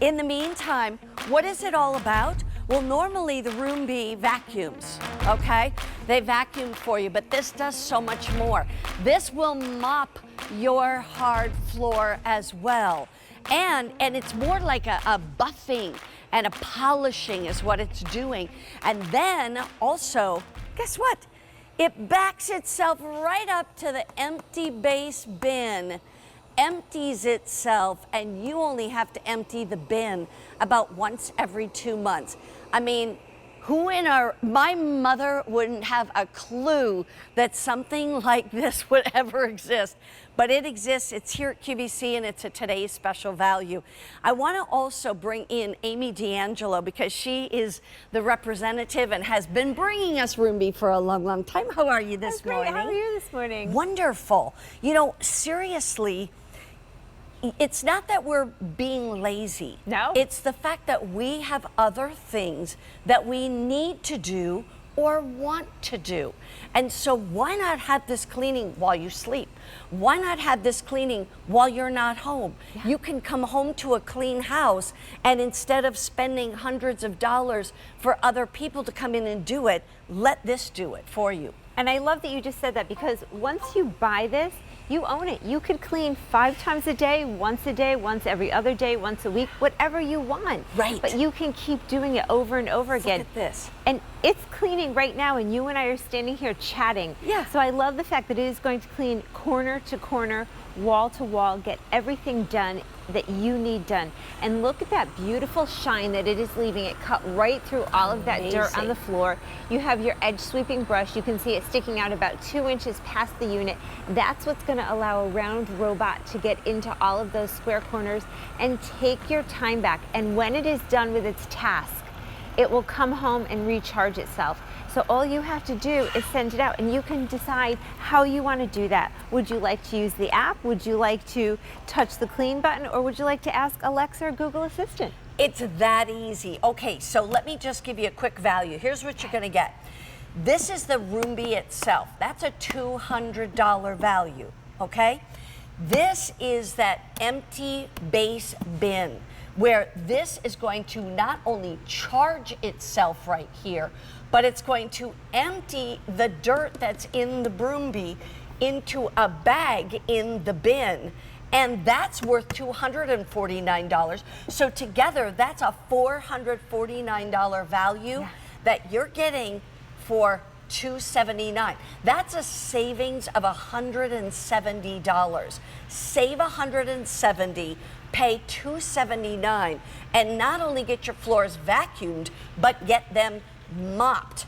In the meantime, what is it all about? Well, normally the Roomba vacuums, okay? They vacuum for you, but this does so much more. This will mop your hard floor as well. And it's more like a buffing and a polishing is what it's doing. And then also, guess what? It backs itself right up to the empty base bin, empties itself, and you only have to empty the bin about once every 2 months. I mean, my mother wouldn't have a clue that something like this would ever exist, but it exists. It's here at QVC and it's a today's special value. I want to also bring in Amy D'Angelo because she is the representative and has been bringing us Roomba for a long, long time. How are you this morning? How are you this morning? Wonderful. You know, seriously, it's not that we're being lazy. No. It's the fact that we have other things that we need to do or want to do. And so why not have this cleaning while you sleep? Why not have this cleaning while you're not home? Yeah. You can come home to a clean house, and instead of spending hundreds of dollars for other people to come in and do it, let this do it for you. And I love that you just said that, because once you buy this, you own it. You could clean 5 times a day, once every other day, once a week, whatever you want. Right. But you can keep doing it over and over again. Look at this. And it's cleaning right now, and you and I are standing here chatting. Yeah. So I love the fact that it is going to clean corner to corner, wall to wall, get everything done that you need done. And look at that beautiful shine that it is leaving. It cut right through all of that dirt on the floor. You have your edge sweeping brush. You can see it sticking out about 2 inches past the unit. That's what's going to allow a round robot to get into all of those square corners and take your time back. And when it is done with its task, it will come home and recharge itself. So all you have to do is send it out, and you can decide how you want to do that. Would you like to use the app? Would you like to touch the clean button? Or would you like to ask Alexa or Google Assistant? It's that easy. Okay, so let me just give you a quick value. Here's what you're going to get. This is the Roomba itself. That's a $200 value, okay? This is that empty base bin, where this is going to not only charge itself right here, but it's going to empty the dirt that's in the Roomba into a bag in the bin. And that's worth $249. So together, that's a $449 value that you're getting for $279. That's a savings of $170. Save $170, pay $279, and not only get your floors vacuumed, but get them mopped.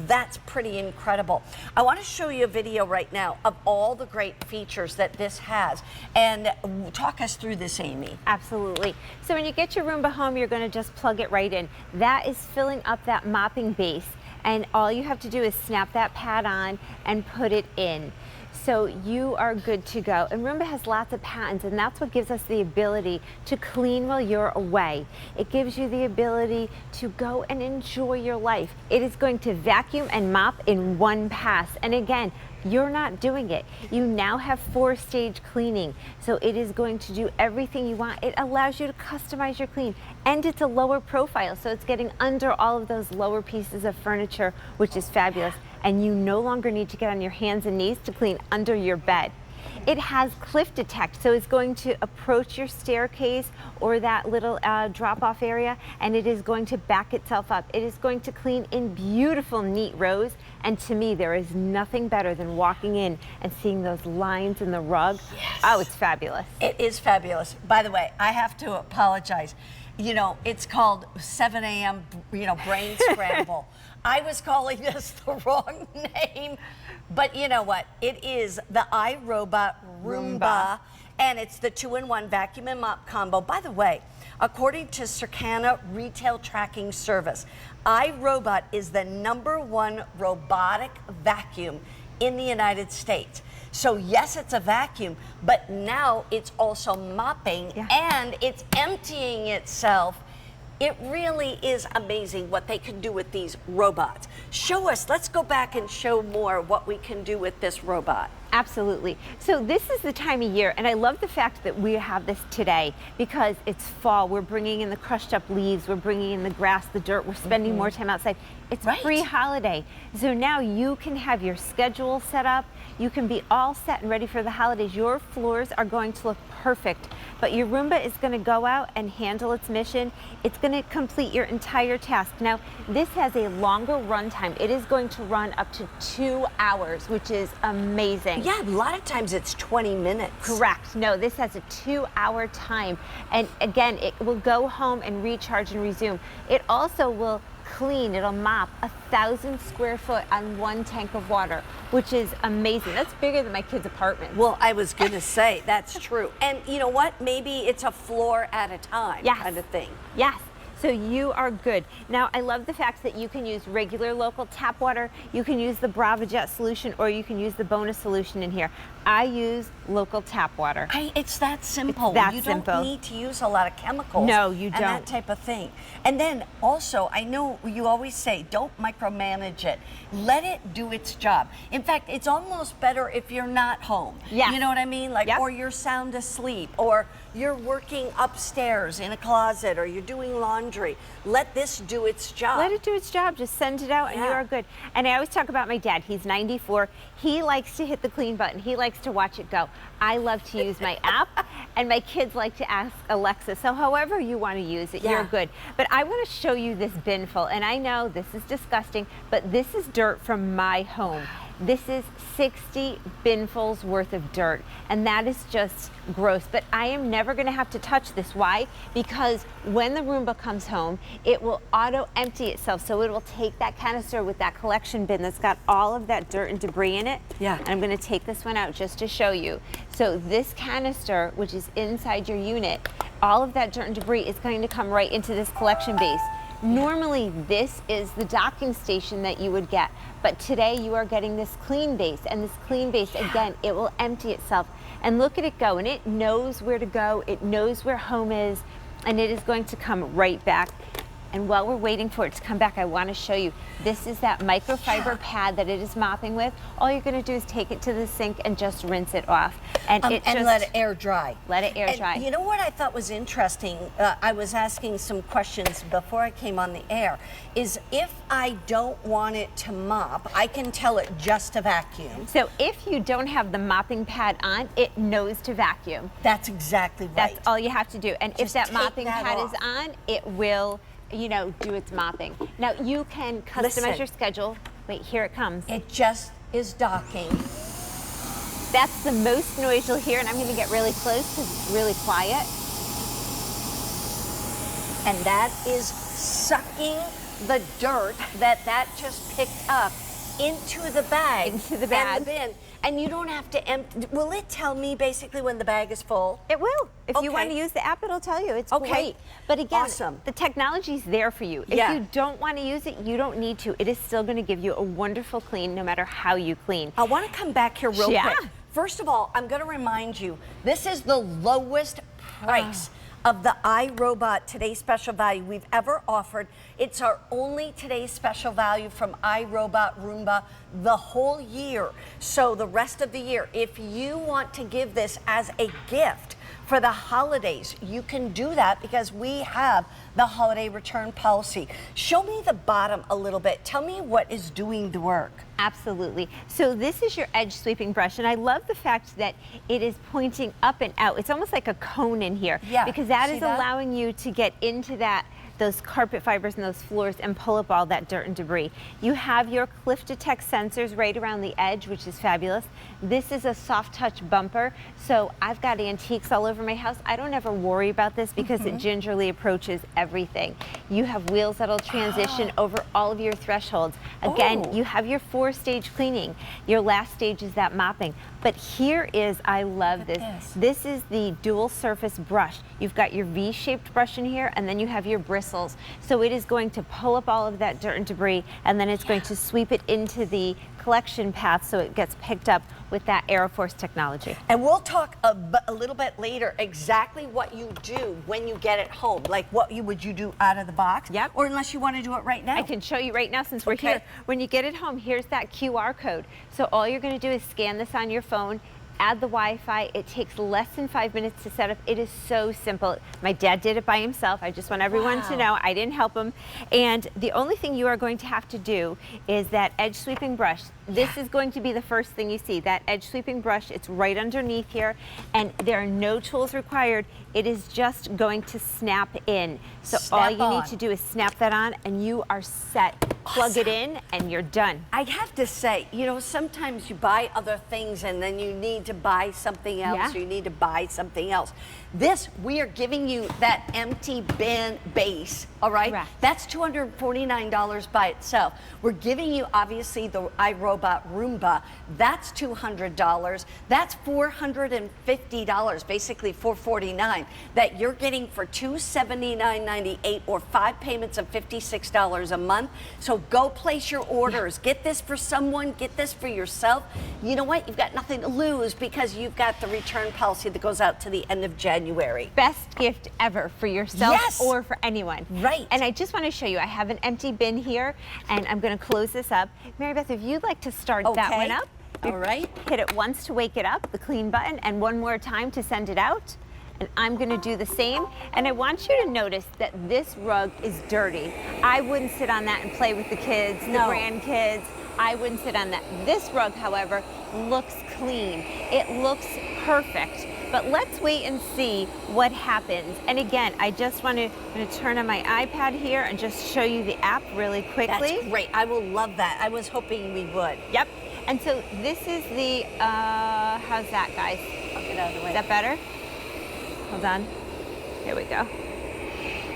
That's pretty incredible. I want to show you a video right now of all the great features that this has. And talk us through this, Amy. Absolutely. So when you get your Roomba home, you're going to just plug it right in. That is filling up that mopping base. And all you have to do is snap that pad on and put it in. So you are good to go. And Roomba has lots of patents, and that's what gives us the ability to clean while you're away. It gives you the ability to go and enjoy your life. It is going to vacuum and mop in one pass. And again, you're not doing it. You now have 4-stage cleaning. So it is going to do everything you want. It allows you to customize your clean. And it's a lower profile, so it's getting under all of those lower pieces of furniture, which is fabulous. And you no longer need to get on your hands and knees to clean under your bed. It has cliff detect, so it's going to approach your staircase or that little drop-off area, and it is going to back itself up. It is going to clean in beautiful, neat rows, and to me, there is nothing better than walking in and seeing those lines in the rug. Yes. Oh, it's fabulous. It is fabulous. By the way, I have to apologize. You know, it's called 7 a.m., brain scramble. I was calling this the wrong name, but you know what? It is the iRobot Roomba, and it's the 2-in-1 vacuum and mop combo. By the way, according to Circana Retail Tracking Service, iRobot is the #1 robotic vacuum in the United States. So yes, it's a vacuum, but now it's also mopping and it's emptying itself. It really is amazing what they can do with these robots. Show us, let's go back and show more what we can do with this robot. Absolutely. So this is the time of year, and I love the fact that we have this today because it's fall. We're bringing in the crushed up leaves, we're bringing in the grass, the dirt, we're spending more time outside. It's pre-holiday. So now you can have your schedule set up, you can be all set and ready for the holidays. Your floors are going to look perfect, but your Roomba is going to go out and handle its mission. It's going to complete your entire task. Now, this has a longer run time. It is going to run up to 2 hours, which is amazing. Yeah, a lot of times it's 20 minutes. Correct. No, this has a 2-hour time. And again, it will go home and recharge and resume. It also will clean, it'll mop 1,000 square foot on 1 tank of water, which is amazing. That's bigger than my kid's apartment. Well, I was going to say, that's true. And you know what? Maybe it's a floor at a time kind of thing. Yes. So you are good. Now, I love the fact that you can use regular local tap water, you can use the BravaJet solution, or you can use the bonus solution in here. I use local tap water. It's that simple. It's that you simple. don't need to use a lot of chemicals. No, you don't. And that type of thing. And then also, I know you always say, don't micromanage it. Let it do its job. In fact, it's almost better if you're not home. Yes. You know what I mean? Like, or you're sound asleep, or you're working upstairs in a closet, or you're doing laundry. Let this do its job. Let it do its job. Just send it out and you are good. And I always talk about my dad. He's 94. He likes to hit the clean button. He likes to watch it go. I love to use my app, and my kids like to ask Alexa. So however you want to use it, you're good. But I want to show you this bin full. And I know this is disgusting, but this is dirt from my home. This is 60 binfuls worth of dirt, and that is just gross. But I am never going to have to touch this. Why? Because when the Roomba comes home, it will auto-empty itself. So it will take that canister with that collection bin that's got all of that dirt and debris in it. Yeah. And I'm going to take this one out just to show you. So this canister, which is inside your unit, all of that dirt and debris is going to come right into this collection base. Normally, this is the docking station that you would get, but today you are getting this clean base, and this clean base, again, it will empty itself. And look at it go, and it knows where to go, it knows where home is, and it is going to come right back. And while we're waiting for it to come back, I want to show you, this is that microfiber pad that it is mopping with. All you're going to do is take it to the sink and just rinse it off. And let it air dry. Let it air dry. You know what I thought was interesting? I was asking some questions before I came on the air, is if I don't want it to mop, I can tell it just to vacuum. So if you don't have the mopping pad on, it knows to vacuum. That's exactly right. That's all you have to do. And Just if that take mopping that pad off. is on, it will, you know, do its mopping. Now you can customize your schedule. Wait, here it comes. It just is docking. That's the most noise you'll hear, and I'm going to get really close because it's really quiet. And that is sucking the dirt that just picked up into the bag. Into the bag. And the bin. And you don't have to empty. Will it tell me basically when the bag is full? It will. If you want to use the app, it'll tell you. It's great. But again, the technology's there for you. If you don't want to use it, you don't need to. It is still going to give you a wonderful clean no matter how you clean. I want to come back here real quick. First of all, I'm going to remind you, this is the lowest price of the iRobot Today's Special Value we've ever offered. It's our only Today's Special Value from iRobot Roomba the whole year. So the rest of the year, if you want to give this as a gift for the holidays, you can do that because we have the holiday return policy. Show me the bottom a little bit. Tell me what is doing the work. Absolutely. So this is your edge sweeping brush, and I love the fact that it is pointing up and out. It's almost like a cone in here, because that is allowing you to get into those carpet fibers and those floors and pull up all that dirt and debris. You have your Cliff Detect sensors right around the edge, which is fabulous. This is a soft touch bumper, so I've got antiques all over my house. I don't ever worry about this because it gingerly approaches everything. You have wheels that'll transition over all of your thresholds. Again, you have your 4-stage cleaning. Your last stage is that mopping. But here is, I love this. This is the dual surface brush. You've got your V-shaped brush in here, and then you have your bristles. So it is going to pull up all of that dirt and debris, and then it's going to sweep it into the collection path so it gets picked up with that AeroForce technology. And we'll talk a little bit later exactly what you do when you get it home, like what would you do out of the box? Yep. Or unless you want to do it right now. I can show you right now since we're here. When you get it home, here's that QR code. So all you're going to do is scan this on your phone, add the Wi-Fi. It takes less than 5 minutes to set up. It is so simple. My dad did it by himself. I just want everyone to know I didn't help him. And the only thing you are going to have to do is that edge sweeping brush. This is going to be the first thing you see, that edge sweeping brush. It's right underneath here, and there are no tools required. It is just going to snap in. So all you need to do is snap that on and you are set. Plug it in and you're done. I have to say, you know, sometimes you buy other things and then you need to buy something else, or you need to buy something else. This, we are giving you that empty bin base, all right? Correct. That's $249 by itself. We're giving you, obviously, the iRobot Roomba. That's $200. That's $450, basically $449, that you're getting for $279.98 or 5 payments of $56 a month. So go place your orders. Get this for someone, get this for yourself. You know what? You've got nothing to lose because you've got the return policy that goes out to the end of January. Best gift ever for yourself or for anyone. Right. And I just want to show you, I have an empty bin here, and I'm going to close this up. Mary Beth, if you'd like to start that one up. All right. Hit it once to wake it up, the clean button, and one more time to send it out. And I'm going to do the same. And I want you to notice that this rug is dirty. I wouldn't sit on that and play with the kids, the grandkids. I wouldn't sit on that. This rug, however, looks clean. It looks perfect. But let's wait and see what happens. And again, I just want to turn on my iPad here and just show you the app really quickly. That's great. I will love that. I was hoping we would. Yep. And so this is the, how's that, guys? I'll get out of the way. Is that better? Hold on. There we go.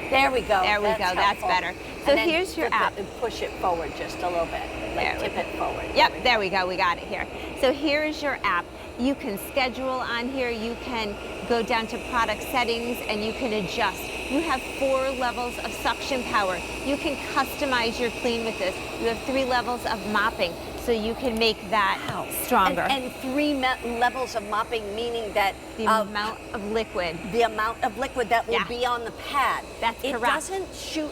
There we go. There we go. That's better. So here's your app. Push it forward just a little bit. Like tip it forward. Yep, there we go. We got it here. So here is your app. You can schedule on here. You can go down to product settings and you can adjust. You have 4 levels of suction power. You can customize your clean with this. You have 3 levels of mopping, so you can make that stronger. And 3 levels of mopping, meaning that the amount of liquid. The amount of liquid that will be on the pad. That's correct. It doesn't shoot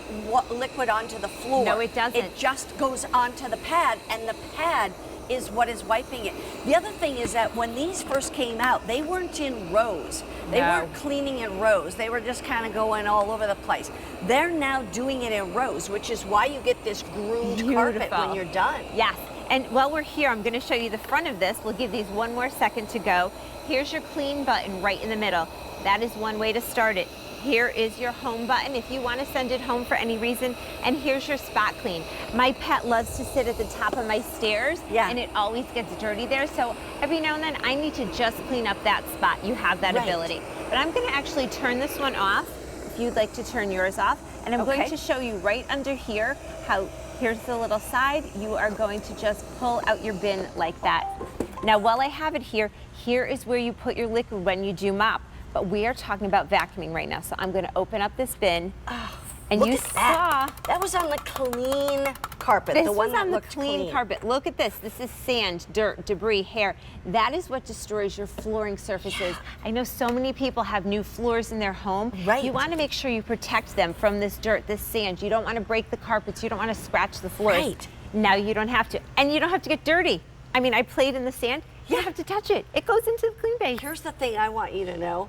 liquid onto the floor. No, it doesn't. It just goes onto the pad, and the pad is what is wiping it. The other thing is that when these first came out, they weren't in rows. They weren't cleaning in rows. They were just kind of going all over the place. They're now doing it in rows, which is why you get this groomed carpet when you're done. Yes. And while we're here, I'm going to show you the front of this. We'll give these one more second to go. Here's your clean button right in the middle. That is one way to start it. Here is your home button if you want to send it home for any reason. And here's your spot clean. My pet loves to sit at the top of my stairs, and it always gets dirty there. So every now and then I need to just clean up that spot. You have that ability. But I'm going to actually turn this one off if you'd like to turn yours off. And I'm going to show you right under here how here's the little side. You are going to just pull out your bin like that. Now, while I have it here, here is where you put your liquid when you do mop. But we are talking about vacuuming right now. So I'm going to open up this bin. And you saw that was on the clean carpet. This the one was that on the looked clean carpet. Look at this. This is sand, dirt, debris, hair. That is what destroys your flooring surfaces. I know so many people have new floors in their home. You want to make sure you protect them from this dirt, this sand. You don't want to break the carpets. You don't want to scratch the floors. Now you don't have to. And you don't have to get dirty. I mean, I played in the sand. You don't have to touch it. It goes into the clean base. Here's the thing I want you to know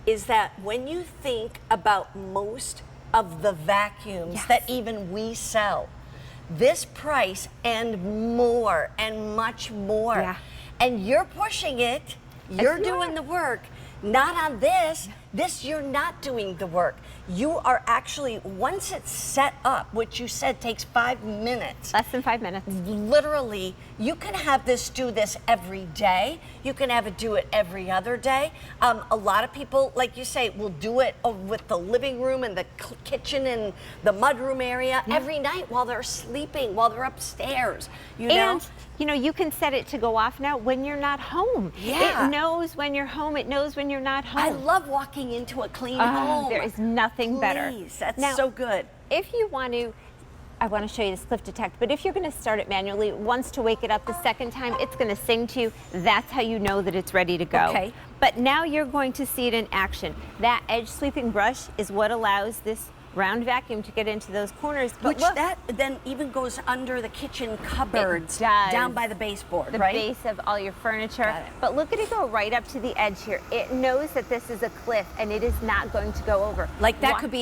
is that when you think about most of the vacuums that even we sell, this price and more and much more, and you're pushing it, you're doing the work, not on this. This, you're not doing the work. You are actually, once it's set up, which you said takes 5 minutes. Less than 5 minutes. Literally, you can have this do this every day. You can have it do it every other day. A lot of people, like you say, will do it with the living room and the kitchen and the mudroom area every night while they're sleeping, while they're upstairs. You know? You know, you can set it to go off now when you're not home. It knows when you're home. It knows when you're not home. I love walking into a clean home. There is nothing better. That's so good. If you want to I want to show you this cliff detect, but if you're going to start it manually, once to wake it up, the second time it's going to sing to you. That's how you know that it's ready to go. Okay. But now you're going to see it in action. That edge sweeping brush is what allows this round vacuum to get into those corners. But Which look, that then even goes under the kitchen cupboards, does. down by the baseboard, the right? base of all your furniture. Got it. But look at it go right up to the edge here. It knows that this is a cliff and it is not going to go over. Like that Why- could be a